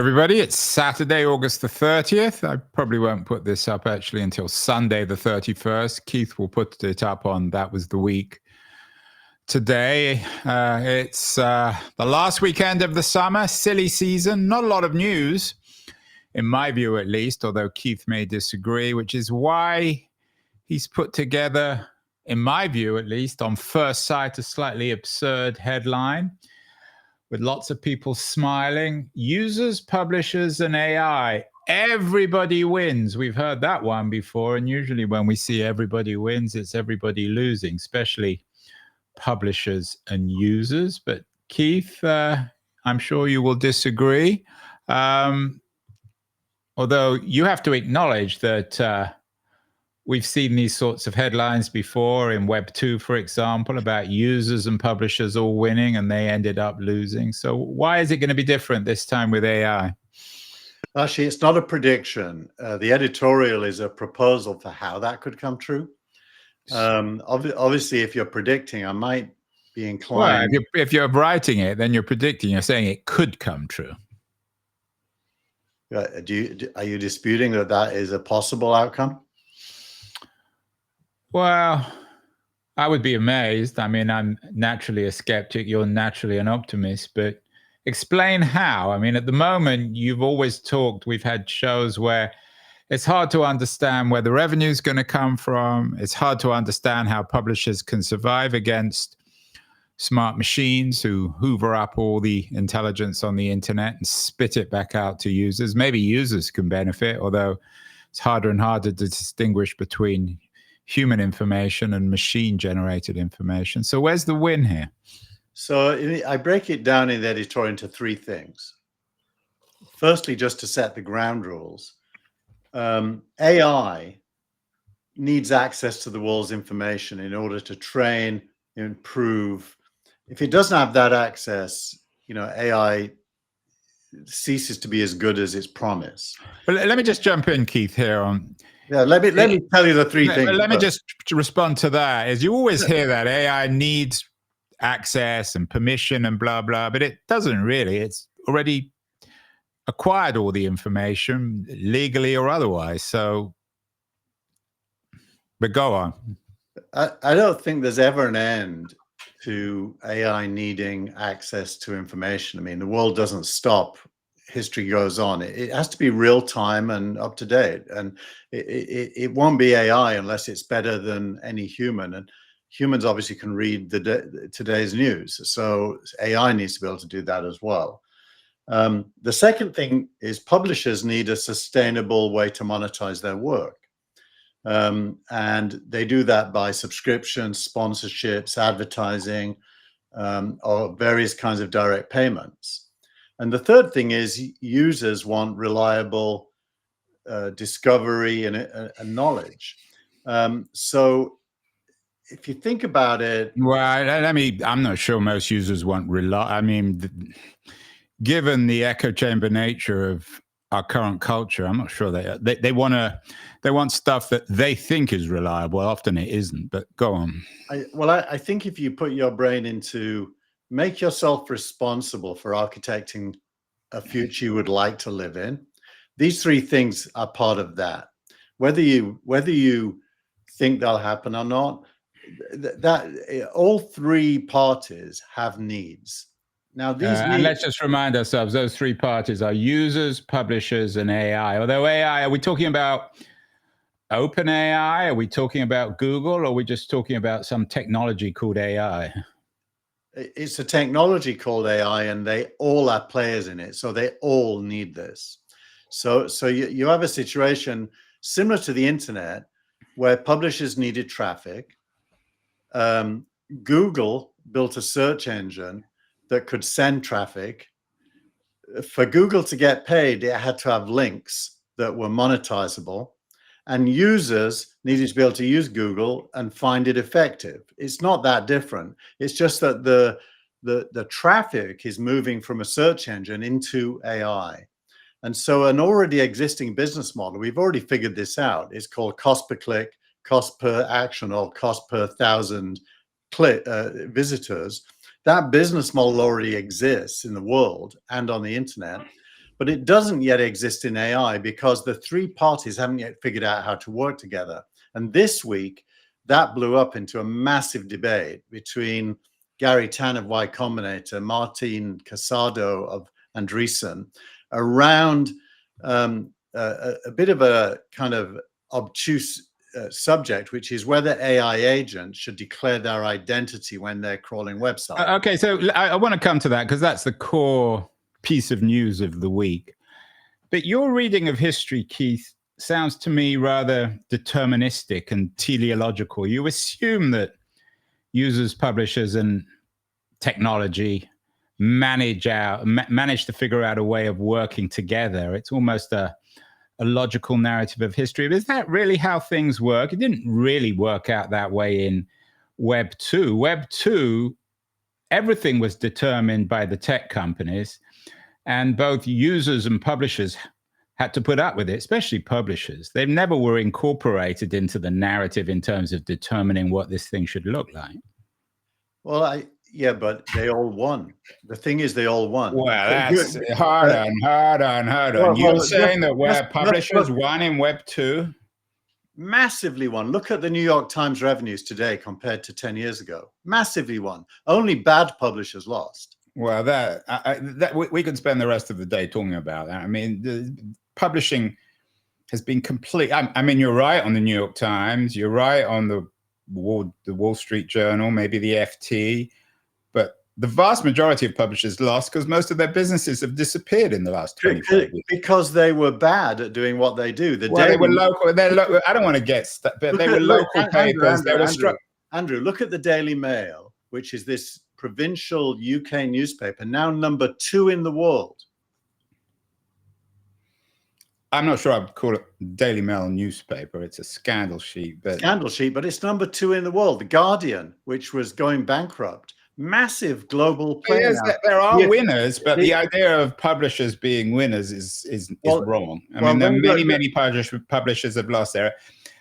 everybody. It's Saturday, August the 30th. I probably won't put this up actually until Sunday the 31st. Keith will put it up on That Was the Week. Today, it's the last weekend of the summer, silly season. Not a lot of news, in my view at least, although Keith may disagree, which is why he's put together, in my view at least, on first sight, a slightly absurd headline with lots of people smiling. Users, publishers, and AI. Everybody wins. We've heard that one before, and usually when we see everybody wins, it's everybody losing, especially publishers and users. But Keith, I'm sure you will disagree. Although you have to acknowledge that we've seen these sorts of headlines before in Web 2, for example, about users and publishers all winning and they ended up losing. So why is it going to be different this time with AI? Actually, it's not a prediction. The editorial is a proposal for how that could come true. Obviously, if you're predicting, I might be inclined. Well, if you're writing it, then you're predicting. You're saying it could come true. Are you disputing that is a possible outcome? Well, I would be amazed. I mean, I'm naturally a skeptic. You're naturally an optimist. But explain how. I mean, at the moment, you've always talked, we've had shows where it's hard to understand where the revenue is going to come from. It's hard to understand how publishers can survive against smart machines who hoover up all the intelligence on the internet and spit it back out to users. Maybe users can benefit, although it's harder and harder to distinguish between human information and machine-generated information. So where's the win here? So I break it down in the editorial into three things. Firstly, just to set the ground rules, AI needs access to the world's information in order to train, improve. If it doesn't have that access, AI ceases to be as good as its promise. But let me just jump in, Keith, here on. Yeah, let me tell you the three things. Let me just respond to that. As you always hear that AI needs access and permission and blah, blah, but it doesn't really. It's already acquired all the information, legally or otherwise. So, but go on. I don't think there's ever an end to AI needing access to information. I mean, the world doesn't stop. History goes on. It has to be real time and up to date, and it won't be AI unless it's better than any human. And humans obviously can read today's news, so AI needs to be able to do that as well. The second thing is publishers need a sustainable way to monetize their work, and they do that by subscriptions, sponsorships, advertising, or various kinds of direct payments. And the third thing is users want reliable discovery and knowledge. So if you think about it. Well, I'm not sure most users want I mean, given the echo chamber nature of our current culture, I'm not sure they want stuff that they think is reliable. Often it isn't, but go on. I think if you put your brain into make yourself responsible for architecting a future you would like to live in. These three things are part of that. Whether you think they'll happen or not, that all three parties have needs. Now, and let's just remind ourselves, those three parties are users, publishers, and AI. Although AI, are we talking about OpenAI? Are we talking about Google? Or are we just talking about some technology called AI? It's a technology called AI, and they all are players in it. So they all need this. So you have a situation similar to the internet where publishers needed traffic. Google built a search engine that could send traffic. For Google to get paid, it had to have links that were monetizable, and users needed to be able to use Google and find it effective. It's not that different. It's just that the traffic is moving from a search engine into AI. And so an already existing business model, we've already figured this out. It's called cost per click, cost per action, or cost per 1,000 visitors. That business model already exists in the world and on the internet. but it doesn't yet exist in AI because the three parties haven't yet figured out how to work together. And this week, that blew up into a massive debate between Gary Tan of Y Combinator, Martin Casado of Andreessen, around a bit of a kind of obtuse subject, which is whether AI agents should declare their identity when they're crawling websites. Okay, so I want to come to that because that's the core piece of news of the week. But your reading of history, Keith, sounds to me rather deterministic and teleological. You assume that users, publishers, and technology manage to figure out a way of working together. It's almost a logical narrative of history. But is that really how things work? It didn't really work out that way in Web 2. Web 2, everything was determined by the tech companies, and both users and publishers had to put up with it, especially publishers. They never were incorporated into the narrative in terms of determining what this thing should look like. Well, yeah, but they all won. The thing is, they all won. Well, that's hard on. You're saying that where publishers won in Web 2? Massively won. Look at the New York Times revenues today compared to 10 years ago. Massively won. Only bad publishers lost. Well, we could spend the rest of the day talking about that. I mean, the publishing has been complete. I mean, you're right on the New York Times. You're right on the Wall Street Journal, maybe the FT. But the vast majority of publishers lost because most of their businesses have disappeared in the last 25 years. Because they were bad at doing what they do. They were local. I don't want to get stuck, but they were local papers. Andrew, look at the Daily Mail, which is this provincial UK newspaper, now number 2 in the world. I'm not sure I'd call it Daily Mail newspaper. It's a scandal sheet. But it's number 2 in the world. The Guardian, which was going bankrupt. Massive global player. Yes, there are winners, but the idea of publishers being winners is wrong. I mean, there are many publishers have lost there.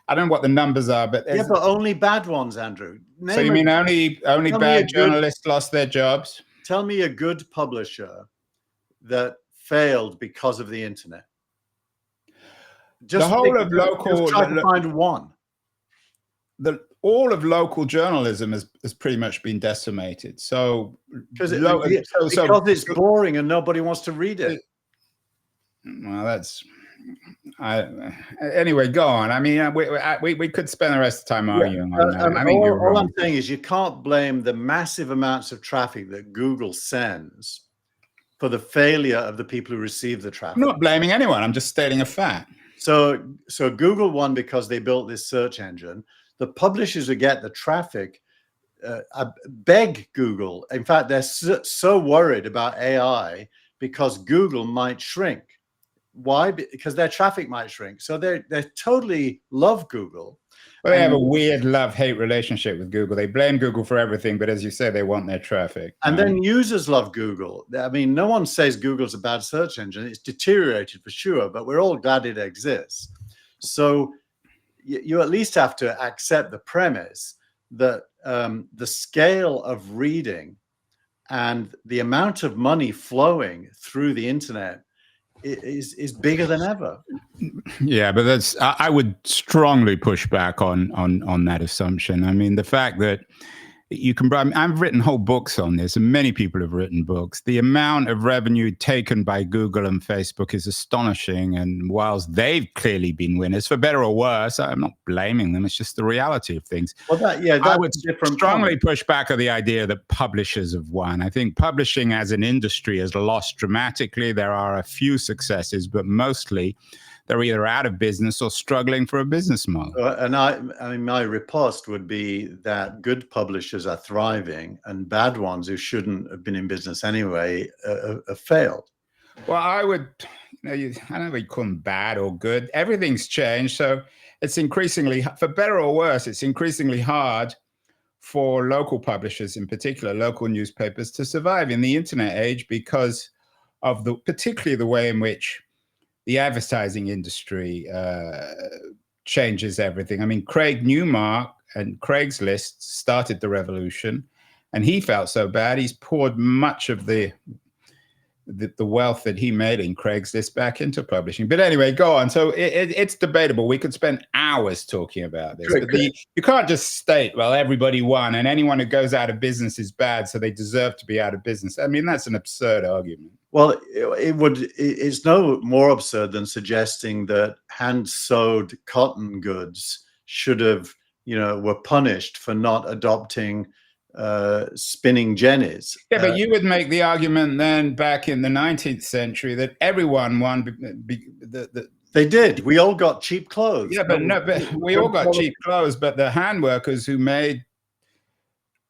I don't know what the numbers are, but but only bad ones, Andrew. So you mean only bad journalists lost their jobs? Tell me a good publisher that failed because of the internet. Just try to find one. All of local journalism has pretty much been decimated. So because it's boring and nobody wants to read it. Well, anyway, go on. I mean, we could spend the rest of the time arguing on that. I think all I'm saying is you can't blame the massive amounts of traffic that Google sends for the failure of the people who receive the traffic. I'm not blaming anyone. I'm just stating a fact. So Google won because they built this search engine. The publishers who get the traffic beg Google. In fact, they're so worried about AI because Google might shrink. Why? Because their traffic might shrink. So they totally love Google. Well, they have a weird love-hate relationship with Google. They blame Google for everything, but as you say, they want their traffic. And then users love Google. I mean, no one says Google's a bad search engine. It's deteriorated for sure, but we're all glad it exists. So you at least have to accept the premise that the scale of reading and the amount of money flowing through the internet is bigger than ever. Yeah, but I would strongly push back on that assumption. I mean, the fact that I've written whole books on this, and many people have written books. The amount of revenue taken by Google and Facebook is astonishing. And whilst they've clearly been winners, for better or worse, I'm not blaming them. It's just the reality of things. Well, I would strongly push back on the idea that publishers have won. I think publishing as an industry has lost dramatically. There are a few successes, but mostly they're either out of business or struggling for a business model. And I mean, my riposte would be that good publishers are thriving and bad ones who shouldn't have been in business anyway have failed. Well, I would, I don't know if you call them bad or good. Everything's changed. So it's increasingly, for better or worse, it's increasingly hard for local publishers, in particular, local newspapers, to survive in the internet age because of particularly the way in which the advertising industry changes everything. I mean, Craig Newmark and Craigslist started the revolution, and he felt so bad. He's poured much of the the wealth that he made in Craigslist back into publishing. But anyway, go on. So it's debatable. We could spend hours talking about this. But you can't just state, well, everybody won and anyone who goes out of business is bad, so they deserve to be out of business. I mean, that's an absurd argument. Well, it's no more absurd than suggesting that hand-sewed cotton goods should have, were punished for not adopting spinning jennies. Yeah, but you would make the argument then back in the 19th century that everyone won. They did. We all got cheap clothes. Yeah, but we all got cheap clothes. But the hand workers who made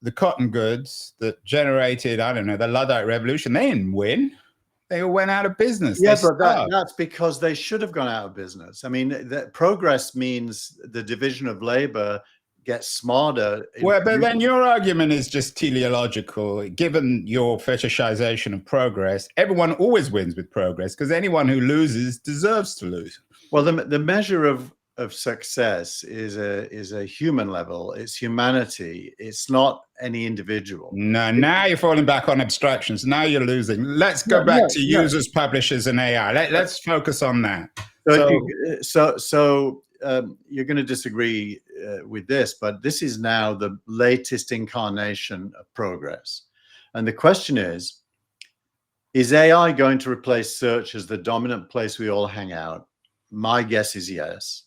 the cotton goods that generated, I don't know, the Luddite Revolution, they didn't win. They all went out of business. Yeah, but that's because they should have gone out of business. I mean, progress means the division of labor gets smarter. Well, but then your argument is just teleological. Given your fetishization of progress, everyone always wins with progress because anyone who loses deserves to lose. Well, the measure of success is a human level. It's humanity. It's not any individual. No, now you're falling back on abstractions. Now you're losing. Let's go back to users, publishers, and AI. Let's focus on that. So you're going to disagree with this, but this is now the latest incarnation of progress. And the question is AI going to replace search as the dominant place we all hang out? My guess is yes.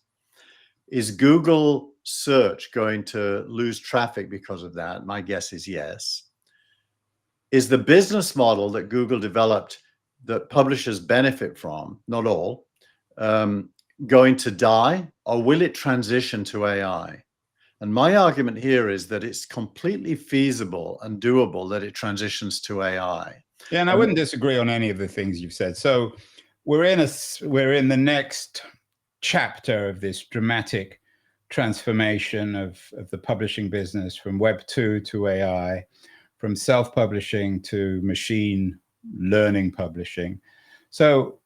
Is Google search going to lose traffic because of that? My guess is yes. Is the business model that Google developed that publishers benefit from, not all, going to die, or will it transition to AI? And my argument here is that it's completely feasible and doable that it transitions to AI. Yeah, and I wouldn't disagree on any of the things you've said. So we're in the next chapter of this dramatic transformation of the publishing business from Web 2 to AI, from self-publishing to machine learning publishing. So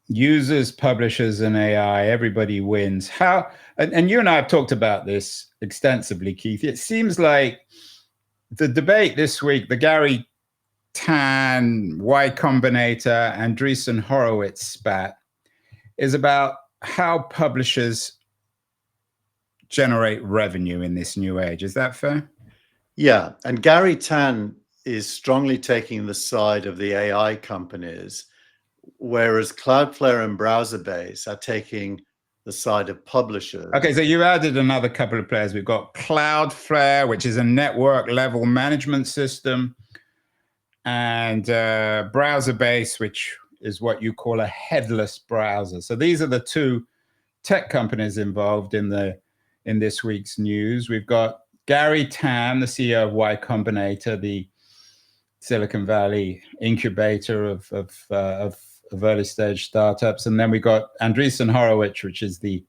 users, publishers, and AI, everybody wins. And you and I have talked about this extensively, Keith. It seems like the debate this week, the Garry Tan, Y Combinator, Andreessen Horowitz spat, is about how publishers generate revenue in this new age. Is that fair? Yeah, and Garry Tan is strongly taking the side of the AI companies, whereas Cloudflare and Browserbase are taking the side of publishers. Okay, so you added another couple of players. We've got Cloudflare, which is a network level management system, and Browserbase, which is what you call a headless browser. So these are the two tech companies involved in this week's news. We've got Garry Tan, the CEO of Y Combinator, the Silicon Valley incubator of early stage startups, and then we got Andreessen Horowitz, which is the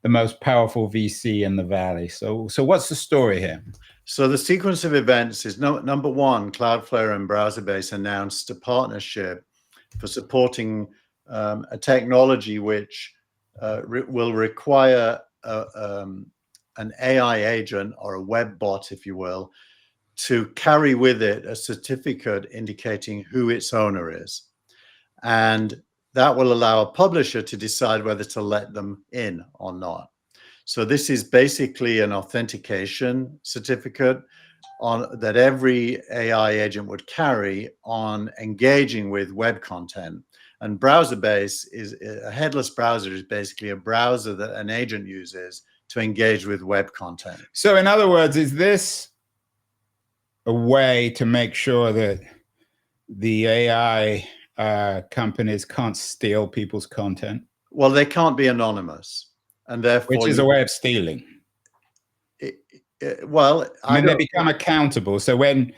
most powerful VC in the Valley. So what's the story here? So the sequence of events is number one, Cloudflare and Browserbase announced a partnership for supporting a technology which will require an AI agent or a web bot, if you will, to carry with it a certificate indicating who its owner is. And that will allow a publisher to decide whether to let them in or not. So this is basically an authentication certificate that every AI agent would carry on engaging with web content. And Browserbase is a headless browser, is basically a browser that an agent uses to engage with web content. So in other words, is this a way to make sure that the AI companies can't steal people's content? Well, they can't be anonymous, and therefore, which is a way of stealing. Well, I mean, they become accountable. So when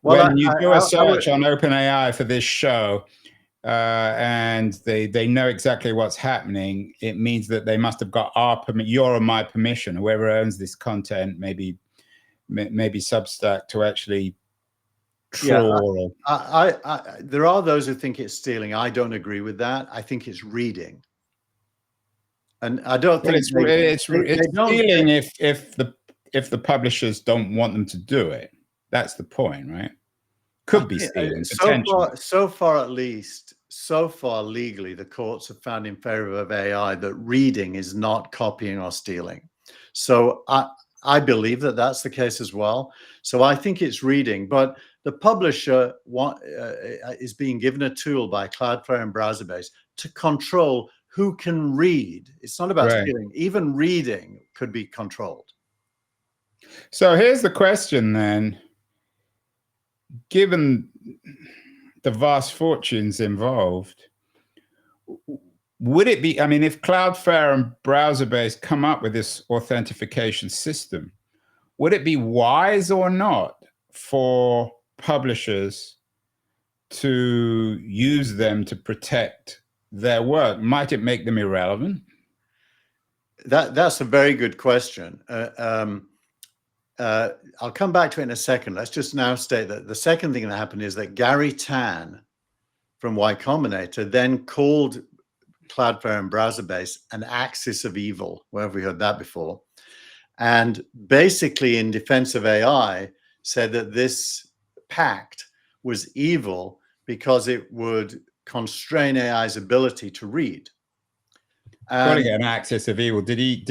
you do a search on OpenAI for this show, and they know exactly what's happening, it means that they must have got your or my permission, whoever owns this content, maybe Substack, to actually trawl. Yeah, there are those who think it's stealing. I don't agree with that. I think it's reading, and I don't think it's stealing if the publishers don't want them to do it. That's the point, right? could be stealing, so potentially. far at least, so far legally, the courts have found in favor of AI that reading is not copying or stealing. So I believe that that's the case as well. So I think it's reading, but the publisher is being given a tool by Cloudflare and Browserbase to control who can read. It's not about Right. stealing. Even reading could be controlled. So here's the question then. Given the vast fortunes involved, would it be, I mean, if Cloudflare and Browserbase come up with this authentication system, would it be wise or not for publishers to use them to protect their work? Might it make them irrelevant? That's a very good question. I'll come back to it in a second. Let's just now state that the second thing that happened is that Gary Tan from Y Combinator then called Cloudflare and Browserbase an axis of evil. Where have we heard that before? And basically, in defense of AI, said that this pact was evil because it would constrain AI's ability to read. Calling it an axis of evil. Did he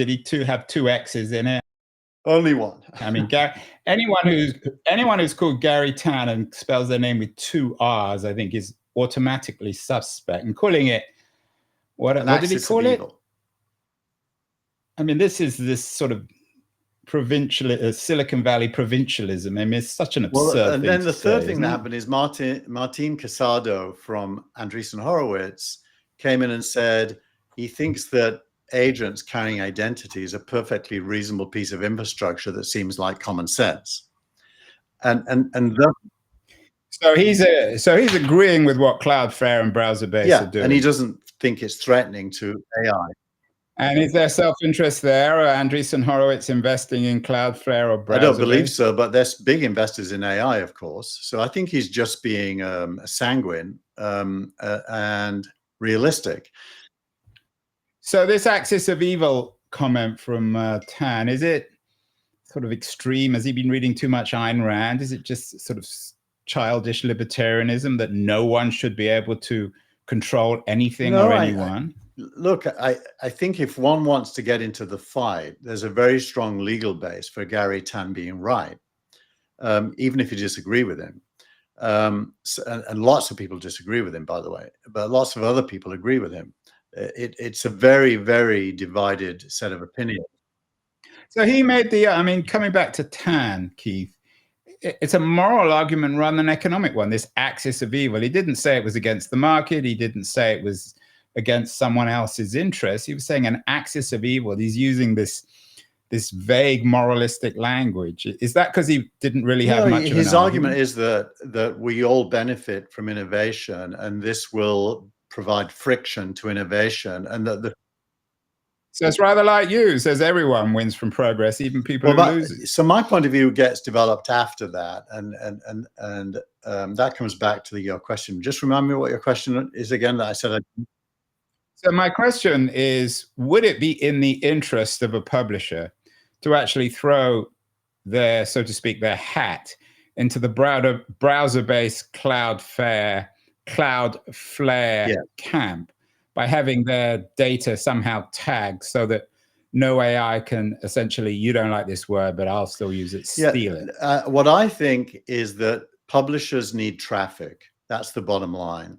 have two X's in it? Only one. I mean, anyone who's called Gary Tan and spells their name with two R's, I think, is automatically suspect. And calling it what did he call it? I mean, this is this sort of provincial Silicon Valley provincialism. I mean, it's such an absurd thing. And then the third thing that happened is Martin Casado from Andreessen Horowitz came in and said he thinks that agents carrying identity is a perfectly reasonable piece of infrastructure that seems like common sense. So he's agreeing with what Cloudflare and Browserbase are doing. And he doesn't think it's threatening to AI. And is there self-interest there? Or Andreessen Horowitz investing in Cloudflare or Browserbase? I don't believe so, but there's big investors in AI, of course. So I think he's just being sanguine and realistic. So this axis of evil comment from Tan, is it sort of extreme? Has he been reading too much Ayn Rand? Is it just sort of childish libertarianism that no one should be able to control anything or anyone? Look, I think if one wants to get into the fight, there's a very strong legal base for Gary Tan being right, even if you disagree with him. And lots of people disagree with him, by the way, but lots of other people agree with him. It's a very, very divided set of opinions. So he made the, I mean, coming back to Tan, Keith, it's a moral argument rather than an economic one, this axis of evil. He didn't say it was against the market. He didn't say it was against someone else's interests. He was saying an axis of evil. He's using this vague moralistic language. Is that because he didn't really have much of an his argument is that we all benefit from innovation, and this will provide friction to innovation, and that so it's rather like you, says everyone wins from progress, even people who lose. So my point of view gets developed after that, and that comes back to your question. Just remind me what your question is again. That I said. So my question is: would it be in the interest of a publisher to actually throw their, so to speak, their hat into the browser-based Cloudflare camp, by having their data somehow tagged so that no AI can essentially, you don't like this word, but I'll still use it, steal it? What I think is that publishers need traffic. That's the bottom line.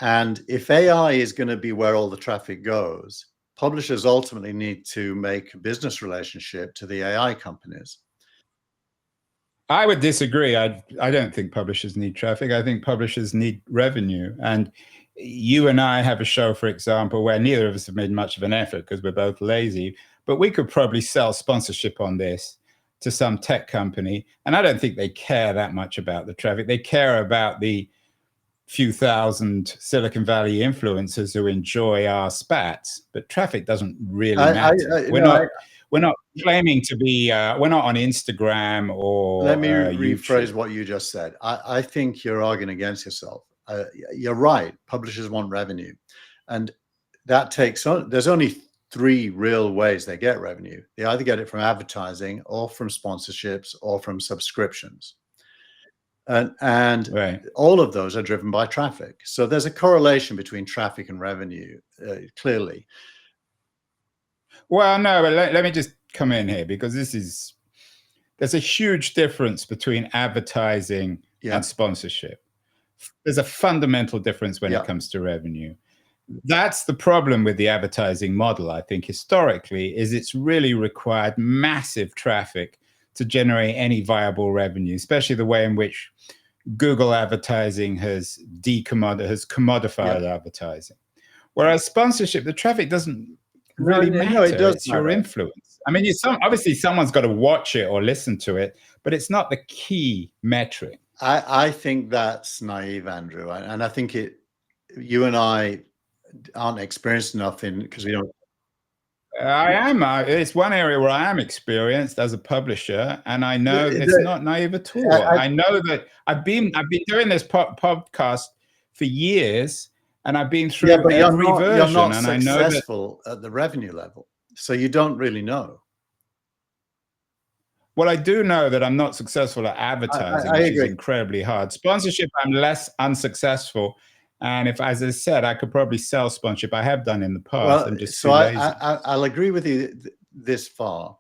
And if AI is going to be where all the traffic goes, publishers ultimately need to make a business relationship to the AI companies. I would disagree. I don't think publishers need traffic. I think publishers need revenue. And you and I have a show, for example, where neither of us have made much of an effort because we're both lazy, but we could probably sell sponsorship on this to some tech company. And I don't think they care that much about the traffic. They care about the few thousand Silicon Valley influencers who enjoy our spats, but traffic doesn't really matter. We're not claiming to be, we're not on Instagram or Let me rephrase YouTube. what you just said. I think you're arguing against yourself. You're right. Publishers want revenue. And that takes on, there's only three real ways they get revenue. They either get it from advertising or from sponsorships or from subscriptions. and Right. all of those are driven by traffic. So there's a correlation between traffic and revenue, clearly. Well, no, but let me just come in here because there's a huge difference between advertising Yeah. and sponsorship. There's a fundamental difference when Yeah. it comes to revenue. That's the problem with the advertising model, I think, historically, is it's really required massive traffic to generate any viable revenue, especially the way in which Google advertising has commodified advertising. Whereas sponsorship, the traffic doesn't really matter. No, it does It's your matter. influence. I mean, obviously someone's got to watch it or listen to it, but it's not the key metric. I think that's naive, Andrew, and I think you and I aren't experienced enough in, because we don't. I am. It's one area where I am experienced as a publisher, and I know it's not naive at all. I know that I've been doing this podcast for years, and I've been through but every version, you're not and I know that successful at the revenue level, so you don't really know. Well, I do know that I'm not successful at advertising, I which agree. is incredibly hard. Sponsorship, I'm less unsuccessful. And if, as I said, I could probably sell sponsorship. I have done in the past. I'm just too lazy. I'll agree with you this far.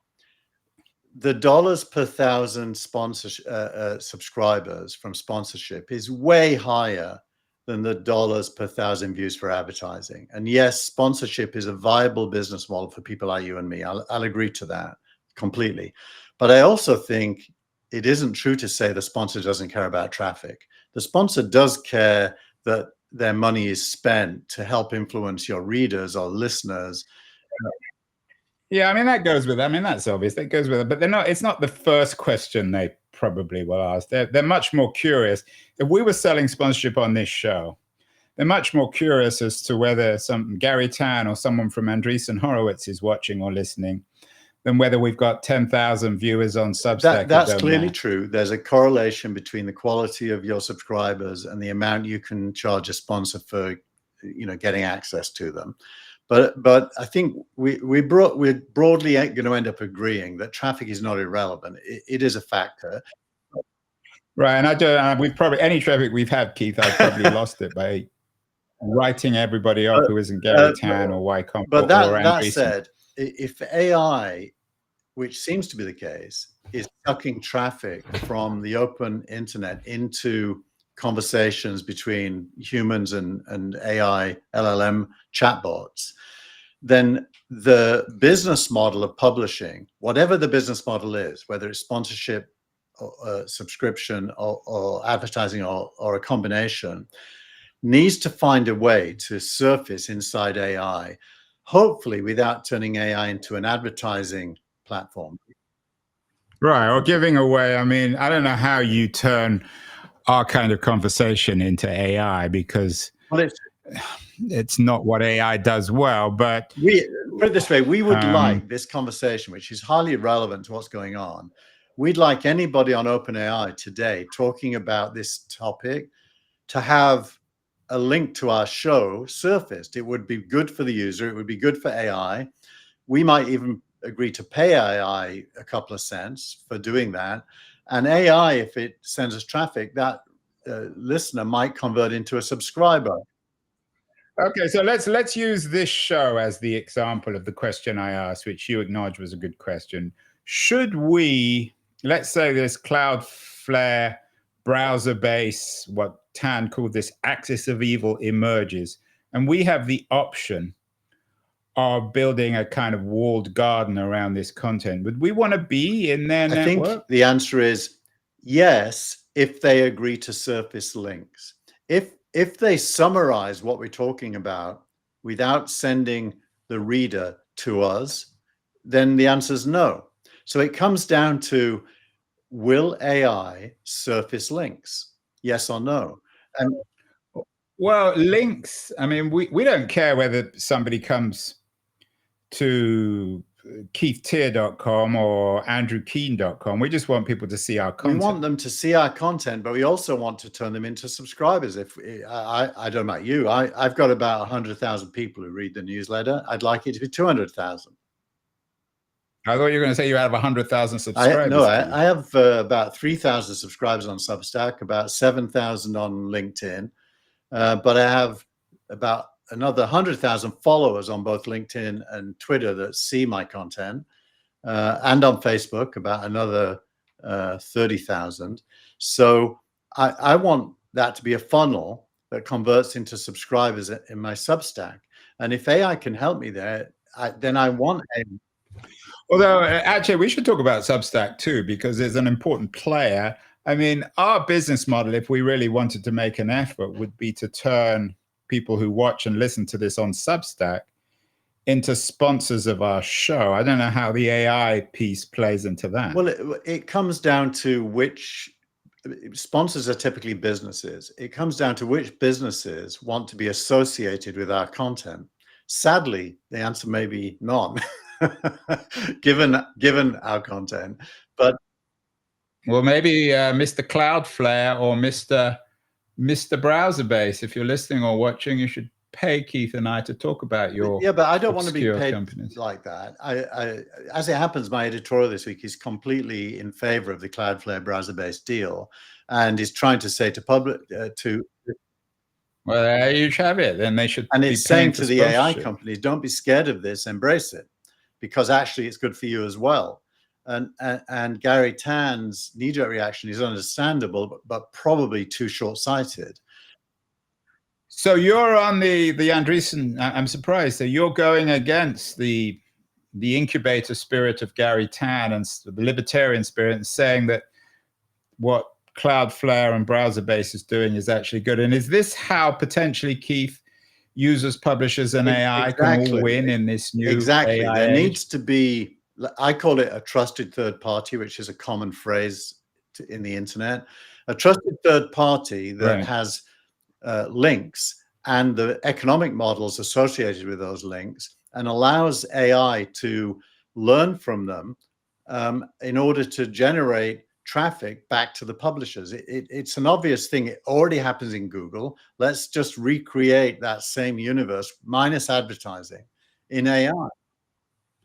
The dollars per thousand subscribers from sponsorship is way higher than the dollars per thousand views for advertising. And yes, sponsorship is a viable business model for people like you and me. I'll agree to that completely. But I also think it isn't true to say the sponsor doesn't care about traffic. The sponsor does care that their money is spent to help influence your readers or listeners. Yeah, I mean, that goes with it. I mean, that's obvious. That goes with it. But it's not the first question they probably will ask. They're much more curious. If we were selling sponsorship on this show, they're much more curious as to whether some Gary Tan or someone from Andreessen Horowitz is watching or listening than whether we've got 10,000 viewers on Substack. That's clearly true. There's a correlation between the quality of your subscribers and the amount you can charge a sponsor for, getting access to them. But I think we're broadly going to end up agreeing that traffic is not irrelevant. It is a factor. Right, and I do. We've probably any traffic we've had, Keith, I've probably lost it by writing everybody off who isn't Gary Tan or Wycombe. But that said, if AI, which seems to be the case, is sucking traffic from the open internet into conversations between humans and AI LLM chatbots, then the business model of publishing, whatever the business model is, whether it's sponsorship or subscription or advertising or a combination, needs to find a way to surface inside AI, hopefully without turning AI into an advertising platform. Right, or giving away. I mean, I don't know how you turn our kind of conversation into AI, because it's not what AI does well. But put it this way, we would like this conversation, which is highly relevant to what's going on. We'd like anybody on OpenAI today talking about this topic to have a link to our show surfaced. It would be good for the user. It would be good for AI. We might even agree to pay AI a couple of cents for doing that. And AI, if it sends us traffic, that listener might convert into a subscriber. Okay, so let's use this show as the example of the question I asked, which you acknowledged was a good question. Should we, let's say this Cloudflare browser-based, what Tan called this axis of evil emerges, and we have the option of building a kind of walled garden around this content. Would we want to be in their network? I think the answer is yes, if they agree to surface links. If they summarize what we're talking about without sending the reader to us, then the answer is no. So it comes down to, will AI surface links? Yes or no? And well, links, I mean, we don't care whether somebody comes to keithtier.com or andrewkeen.com. We just want people to see our content. We want them to see our content, but we also want to turn them into subscribers. If I don't know about you, I've got about 100,000 people who read the newsletter. I'd like it to be 200,000. I thought you were going to say you have 100,000 I subscribers. have about 3,000 subscribers on Substack, about 7,000 on LinkedIn, but I have about another 100,000 followers on both LinkedIn and Twitter that see my content, and on Facebook, about another 30,000. So I want that to be a funnel that converts into subscribers in my Substack. And if AI can help me there, then I want a. Although, actually, we should talk about Substack too, because it's an important player. I mean, our business model, if we really wanted to make an effort, would be to turn people who watch and listen to this on Substack into sponsors of our show. I don't know how the AI piece plays into that. Well, it comes down to which sponsors are typically businesses. It comes down to which businesses want to be associated with our content. Sadly, the answer may be none, given our content. But well, maybe Mr. Cloudflare or Mr. Browserbase, if you're listening or watching, you should pay Keith and I to talk about your yeah, but I don't want to be paid companies like that. I as it happens, my editorial this week is completely in favor of the Cloudflare browser-based deal, and is trying to say to public well, there you have it. Then they should. And it's saying to the AI companies, don't be scared of this, embrace it, because actually it's good for you as well. And Gary Tan's knee-jerk reaction is understandable, but probably too short-sighted. So you're on the Andreessen. I'm surprised. So you're going against the incubator spirit of Gary Tan and the libertarian spirit, and saying that what Cloudflare and Browserbase is doing is actually good. And is this how potentially, Keith, users, publishers, and AI can all win in this new AI There age? needs to be, I call it a trusted third party, which is a common phrase in the internet. A trusted third party that has links and the economic models associated with those links, and allows AI to learn from them in order to generate traffic back to the publishers. It's an obvious thing. It already happens in Google. Let's just recreate that same universe minus advertising in AI.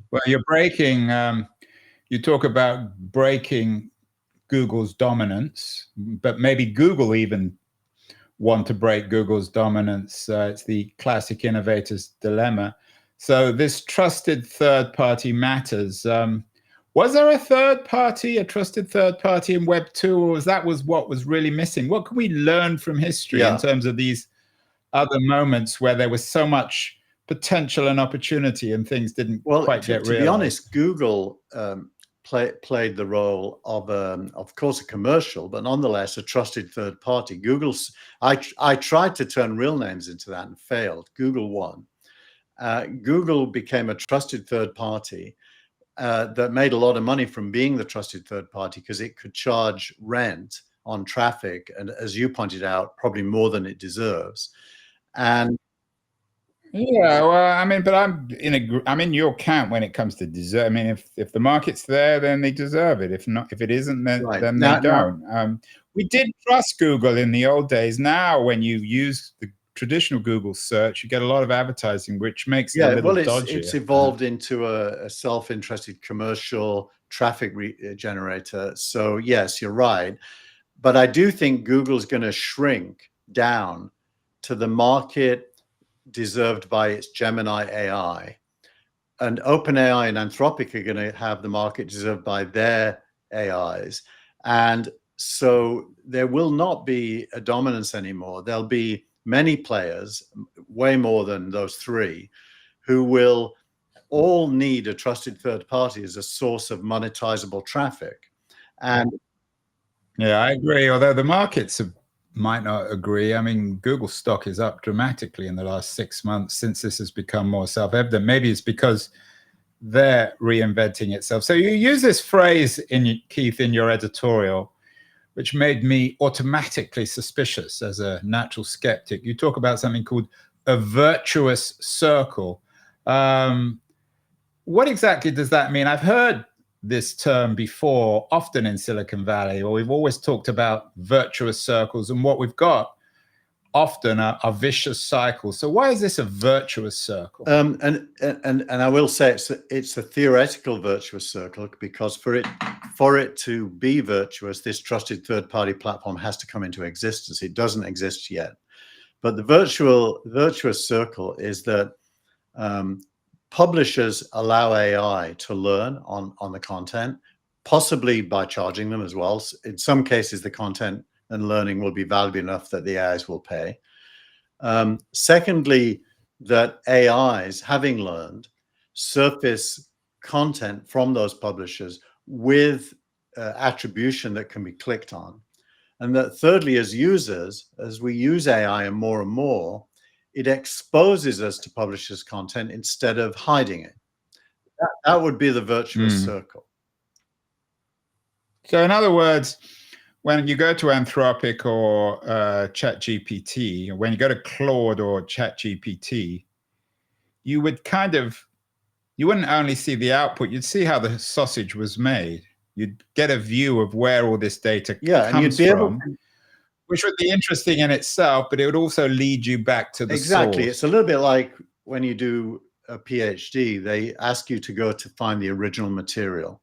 Well, you're breaking, you talk about breaking Google's dominance, but maybe Google even want to break Google's dominance. It's the classic innovator's dilemma. So this trusted third party matters. Was there a third party, a trusted third party in Web 2, or that was what was really missing? What can we learn from history in terms of these other moments where there was so much potential and opportunity and things didn't quite get realized? To be honest, Google played the role of course, a commercial, but nonetheless a trusted third party. I tried to turn real names into that and failed. Google won. Google became a trusted third party that made a lot of money from being the trusted third party, because it could charge rent on traffic, and as you pointed out, probably more than it deserves. And yeah, well, I mean, but I'm in your camp when it comes to deserve. I mean, if the market's there, then they deserve it. If not, if it isn't, then they don't. We did trust Google in the old days. Now, when you use the traditional Google search, you get a lot of advertising, which makes it a little dodgy. It's evolved into a self-interested commercial traffic generator. So yes, you're right. But I do think Google's going to shrink down to the market deserved by its Gemini AI. And OpenAI and Anthropic are going to have the market deserved by their AIs. And so there will not be a dominance anymore. There'll be many players, way more than those three, who will all need a trusted third party as a source of monetizable traffic. And yeah, I agree. Although the markets might not agree. I mean, Google stock is up dramatically in the last 6 months since this has become more self-evident. Maybe it's because they're reinventing itself. So you use this phrase, Keith, in your editorial, which made me automatically suspicious as a natural skeptic. You talk about something called a virtuous circle. What exactly does that mean? I've heard this term before, often in Silicon Valley, or we've always talked about virtuous circles. And what we've got often are vicious cycles. So why is this a virtuous circle? And I will say it's a theoretical virtuous circle, because for it to be virtuous, this trusted third-party platform has to come into existence. It doesn't exist yet. But the virtuous circle is that publishers allow AI to learn on the content, possibly by charging them as well. In some cases, the content and learning will be valuable enough that the AIs will pay. Secondly, that AIs, having learned, surface content from those publishers with attribution that can be clicked on. And that thirdly, as users, as we use AI and more, it exposes us to publishers' content instead of hiding it. That would be the virtuous circle. So in other words, when you go to Anthropic or ChatGPT, or when you go to Claude or ChatGPT, you would you wouldn't only see the output, you'd see how the sausage was made. You'd get a view of where all this data comes from, which would be interesting in itself, but it would also lead you back to the exactly source. It's a little bit like when you do a PhD, they ask you to go to find the original material.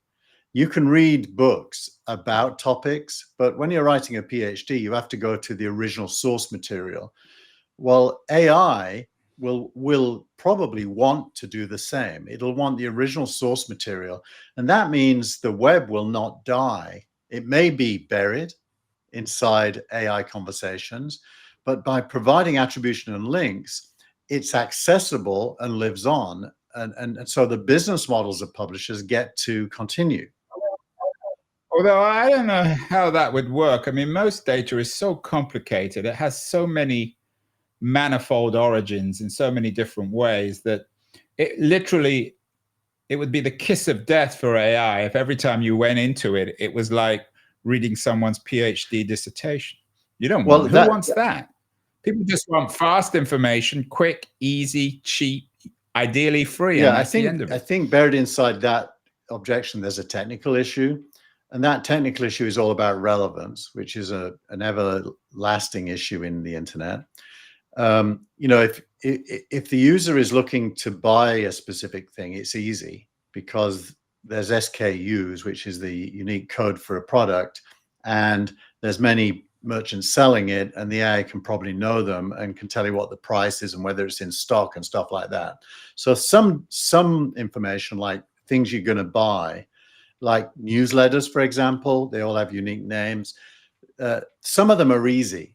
You can read books about topics, but when you're writing a PhD, you have to go to the original source material. Well, AI will probably want to do the same. It'll want the original source material, and that means the web will not die. It may be buried inside AI conversations, but by providing attribution and links, it's accessible and lives on, and so the business models of publishers get to continue. Although I don't know how that would work. I mean, most data is so complicated. It has so many manifold origins in so many different ways that it would be the kiss of death for AI if every time you went into it, it was like reading someone's PhD dissertation. You don't want, who wants that? People just want fast information, quick, easy, cheap, ideally free. Yeah, and that's the end of it. I think buried inside that objection, there's a technical issue. And that technical issue is all about relevance, which is an everlasting issue in the internet. You know, if the user is looking to buy a specific thing, it's easy because there's SKUs, which is the unique code for a product, and there's many merchants selling it, and the AI can probably know them and can tell you what the price is and whether it's in stock and stuff like that. So some information, like things you're going to buy, like newsletters, for example, they all have unique names. Some of them are easy.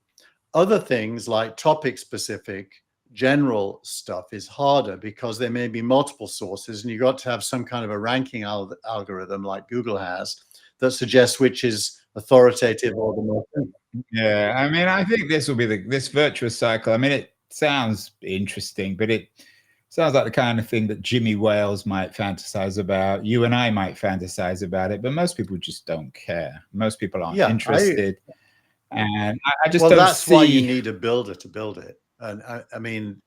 Other things like topic specific general stuff is harder because there may be multiple sources, and you've got to have some kind of a ranking algorithm like Google has that suggests which is authoritative or the most. Yeah, I mean, I think this will be this virtuous cycle. I mean, it sounds interesting, but it sounds like the kind of thing that Jimmy Wales might fantasize about. You and I might fantasize about it, but most people just don't care. Most people aren't interested. And I just don't see. Well, that's why you need a builder to build it. And I mean,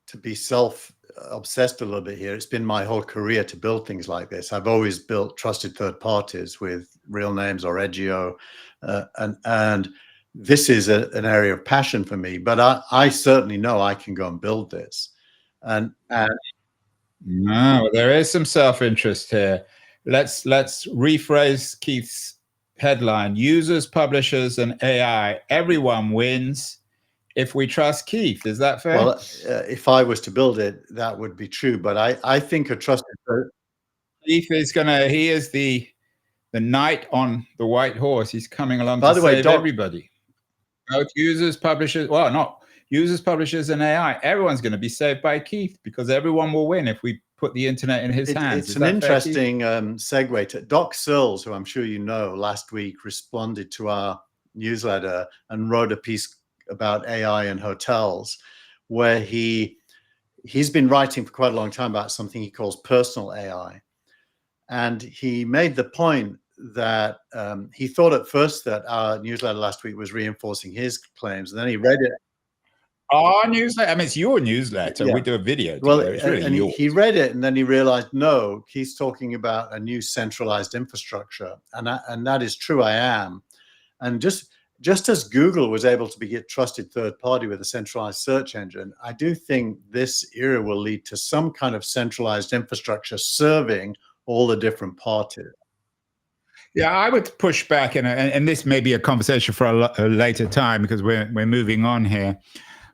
to be self-obsessed a little bit here, it's been my whole career to build things like this. I've always built trusted third parties with Real Names or Edgio, and this is an area of passion for me. But I certainly know I can go and build this. And no, there is some self-interest here. Let's rephrase Keith's headline: users, publishers, and AI. Everyone wins if we trust Keith. Is that fair? Well, if I was to build it, that would be true. But I think a trusted Keith is he is the knight on the white horse. He's coming along by to the way, save everybody. Both users, publishers, well, not users, publishers, and AI. Everyone's going to be saved by Keith because everyone will win if we put the internet in his hands. It's an interesting segue to Doc Searls, who I'm sure you know, last week responded to our newsletter and wrote a piece about AI and hotels, where he's been writing for quite a long time about something he calls personal AI. And he made the point that he thought at first that our newsletter last week was reinforcing his claims, and then he read it. Our newsletter? I mean, it's your newsletter. Yeah. We do a video together. Well, it's really and yours. He read it, and then he realized, no, he's talking about a new centralized infrastructure, and that is true. I am, and just just as Google was able to be a trusted third party with a centralized search engine, I do think this era will lead to some kind of centralized infrastructure serving all the different parties. Yeah, I would push back, and this may be a conversation for a later time because we're moving on here.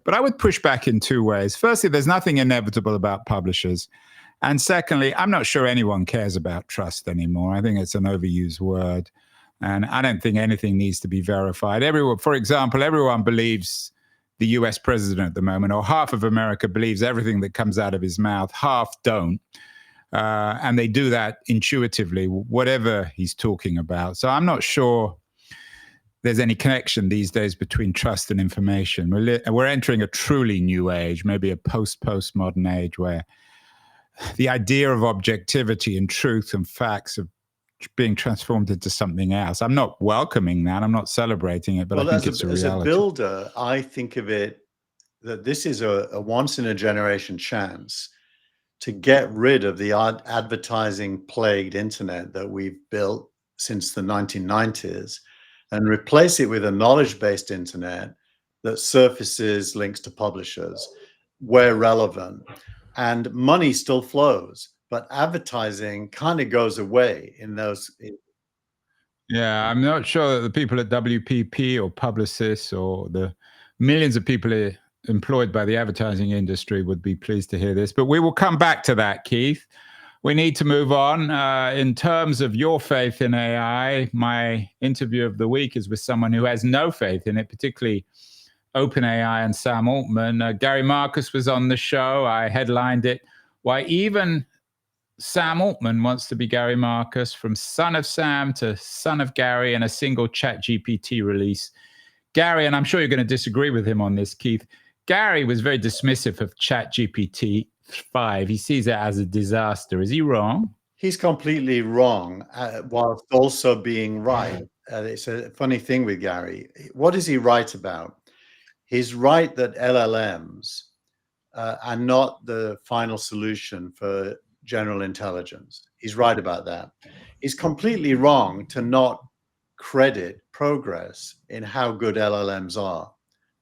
But I would push back in two ways. Firstly, there's nothing inevitable about publishers. And secondly, I'm not sure anyone cares about trust anymore. I think it's an overused word. And I don't think anything needs to be verified. Everyone, for example, everyone believes the US president at the moment, or half of America believes everything that comes out of his mouth, half don't. And they do that intuitively, whatever he's talking about. So I'm not sure there's any connection these days between trust and information. We're entering a truly new age, maybe a postmodern age, where the idea of objectivity and truth and facts are being transformed into something else. I'm not welcoming that. I'm not celebrating it, but I think it's a reality. As a builder, I think of it that this is a once in a generation chance to get rid of the advertising plagued internet that we've built since the 1990s and replace it with a knowledge-based internet that surfaces links to publishers where relevant, and money still flows, but advertising kind of goes away in those. Yeah, I'm not sure that the people at WPP or Publicis or the millions of people employed by the advertising industry would be pleased to hear this, but we will come back to that, Keith. We need to move on. In terms of your faith in AI, my interview of the week is with someone who has no faith in it, particularly OpenAI and Sam Altman. Gary Marcus was on the show. I headlined it. Why even Sam Altman wants to be Gary Marcus, from son of Sam to son of Gary, in a single ChatGPT release. Gary, and I'm sure you're going to disagree with him on this, Keith, Gary was very dismissive of ChatGPT 5. He sees it as a disaster. Is he wrong? He's completely wrong, whilst also being right. It's a funny thing with Gary. What is he right about? He's right that LLMs are not the final solution for general intelligence. He's right about that. He's completely wrong to not credit progress in how good LLMs are.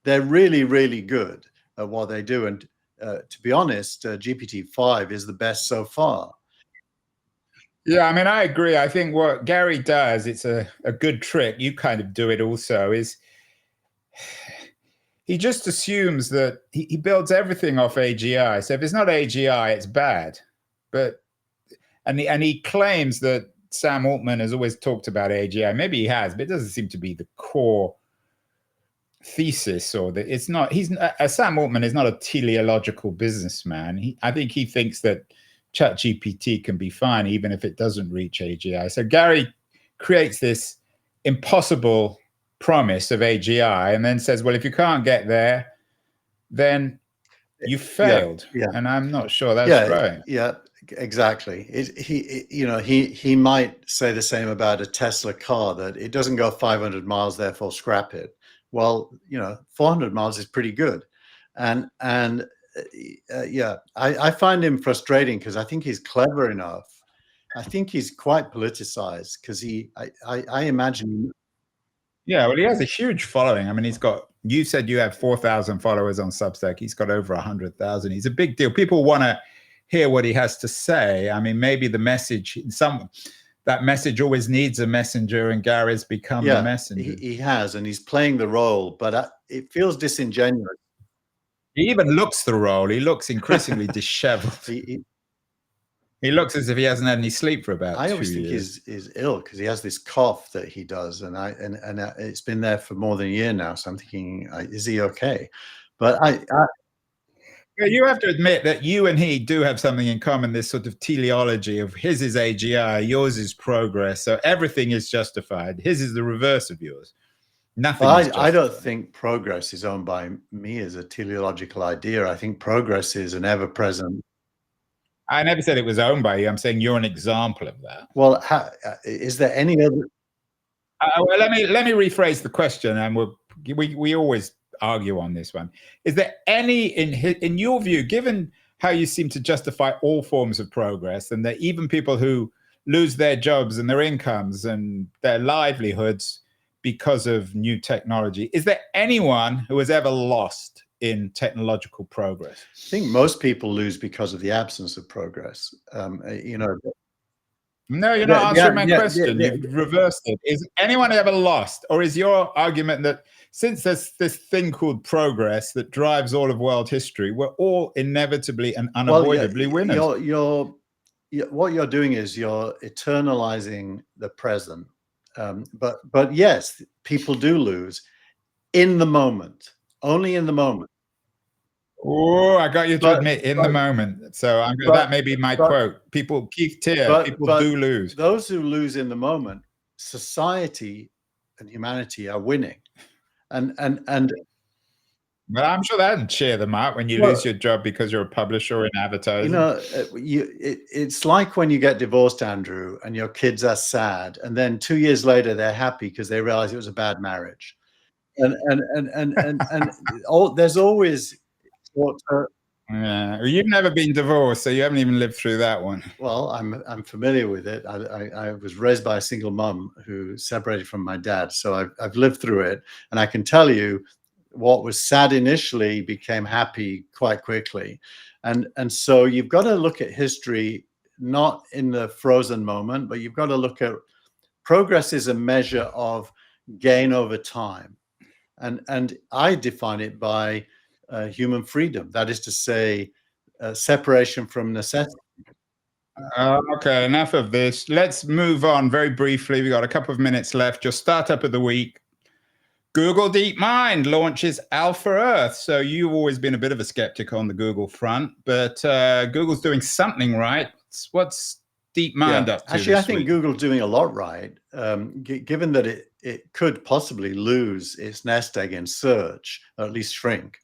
They're really, really good at what they do. And to be honest, GPT-5 is the best so far. Yeah, I mean, I agree. I think what Gary does, it's a good trick. You kind of do it also, is he just assumes that he builds everything off AGI. So if it's not AGI, it's bad. And he claims that Sam Altman has always talked about AGI. Maybe he has, but it doesn't seem to be the core thesis, or that it's not. Sam Altman is not a teleological businessman. I think he thinks that ChatGPT can be fine even if it doesn't reach AGI. So Gary creates this impossible promise of AGI and then says, well, if you can't get there, then you failed. Yeah. And I'm not sure that's right. Yeah, exactly. He might say the same about a Tesla car, that it doesn't go 500 miles, therefore scrap it. Well, 400 miles is pretty good. And I find him frustrating because I think he's clever enough. I think he's quite politicized because I imagine. Yeah, well, he has a huge following. I mean, you said you have 4,000 followers on Substack. He's got over 100,000. He's a big deal. People want to hear what he has to say. I mean, maybe the message, that message always needs a messenger, and Gary's become the messenger. He has, and he's playing the role, but it feels disingenuous. He even looks the role. He looks increasingly disheveled. He looks as if he hasn't had any sleep for about 2 years. I always think he's ill because he has this cough that he does, and it's been there for more than a year now. So I'm thinking, is he okay? But you have to admit that you and he do have something in common, this sort of teleology of his is AGI, yours is progress. So everything is justified. His is the reverse of yours. Nothing. I don't think progress is owned by me as a teleological idea. I think progress is an ever-present. I never said it was owned by you. I'm saying you're an example of that. Well, is there any other? Well, let me rephrase the question, and we always argue on this one. Is there any, in your view, given how you seem to justify all forms of progress, and that even people who lose their jobs and their incomes and their livelihoods because of new technology. Is there anyone who has ever lost in technological progress? I think most people lose because of the absence of progress. You know. No, you're not answering my question. You've reversed it. Is anyone ever lost? Or is your argument that since there's this thing called progress that drives all of world history, we're all inevitably and unavoidably winners? What you're doing is you're eternalizing the present. But yes, people do lose in the moment, only in the moment. Oh, I got you to admit in the moment. So that may be my quote. Keith Teare, people do lose. Those who lose in the moment, society and humanity are winning. And But I'm sure that doesn't cheer them up when you lose your job because you're a publisher in advertising. You know, it's like when you get divorced, Andrew, and your kids are sad, and then 2 years later they're happy because they realize it was a bad marriage. And there's always yeah, you've never been divorced, so you haven't even lived through that one. Well, I'm familiar with it. I was raised by a single mum who separated from my dad, so I've lived through it, and I can tell you what was sad initially became happy quite quickly. And so you've got to look at history not in the frozen moment, but you've got to look at progress is a measure of gain over time. And I define it by human freedom. That is to say, separation from necessity. Okay, enough of this. Let's move on very briefly. We've got a couple of minutes left. Your startup of the week. Google DeepMind launches Alpha Earth. So you've always been a bit of a skeptic on the Google front, but Google's doing something right. What's DeepMind up to? Actually, I think Google's doing a lot right, given that it could possibly lose its nest egg in search, or at least shrink.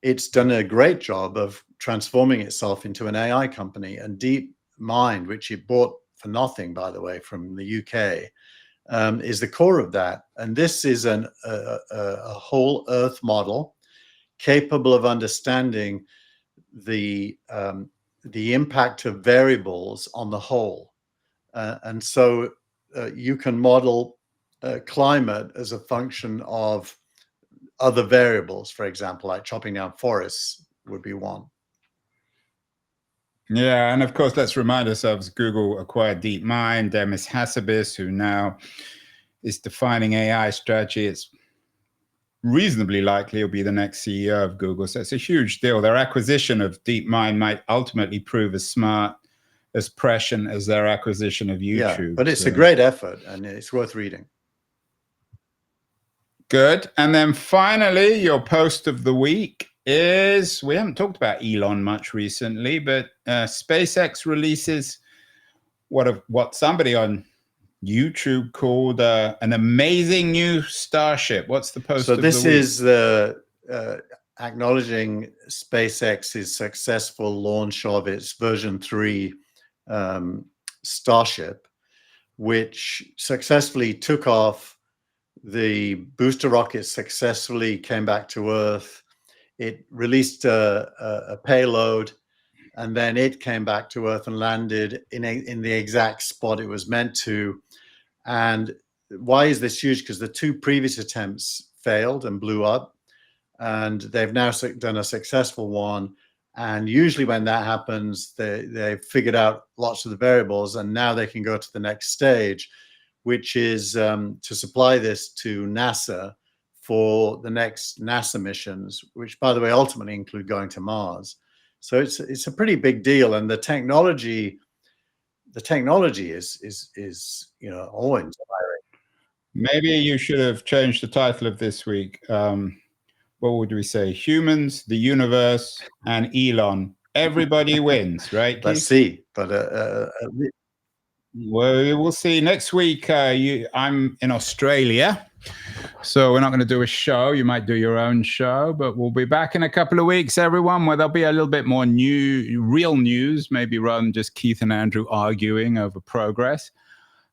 It's done a great job of transforming itself into an AI company, and DeepMind, which it bought for nothing, by the way, from the UK, is the core of that. And this is a whole Earth model capable of understanding the impact of variables on the whole. And so you can model climate as a function of other variables, for example, like chopping down forests would be one. Yeah, and of course, let's remind ourselves, Google acquired DeepMind, Demis Hassabis, who now is defining AI strategy. It's reasonably likely he'll be the next CEO of Google. So it's a huge deal. Their acquisition of DeepMind might ultimately prove as smart, as prescient as their acquisition of YouTube. Yeah, but it's a great effort, and it's worth reading. Good. And then finally, your post of the week is, we haven't talked about Elon much recently, but SpaceX releases what somebody on YouTube called an amazing new Starship. What's the post of the week? So this is the acknowledging SpaceX's successful launch of its version 3 Starship, which successfully took off. The booster rocket successfully came back to Earth. It released a payload, and then it came back to Earth and landed in the exact spot it was meant to. And why is this huge? Because the 2 previous attempts failed and blew up, and they've now done a successful one. And usually when that happens, they've figured out lots of the variables, and now they can go to the next stage, which is to supply this to NASA for the next NASA missions, which, by the way, ultimately include going to Mars. So it's a pretty big deal, and the technology is awe-inspiring. Maybe you should have changed the title of this week. What would we say? Humans, the universe, and Elon. Everybody wins, right? Let's see. But well, we'll see next week. I'm in Australia, so we're not going to do a show. You might do your own show, but we'll be back in a couple of weeks, everyone, where there'll be a little bit more real news, maybe rather than just Keith and Andrew arguing over progress.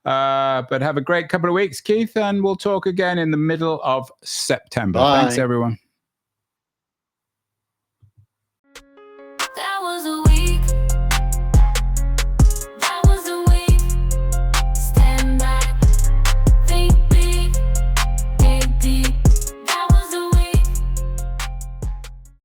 But have a great couple of weeks, Keith, and we'll talk again in the middle of September. Bye. Thanks, everyone.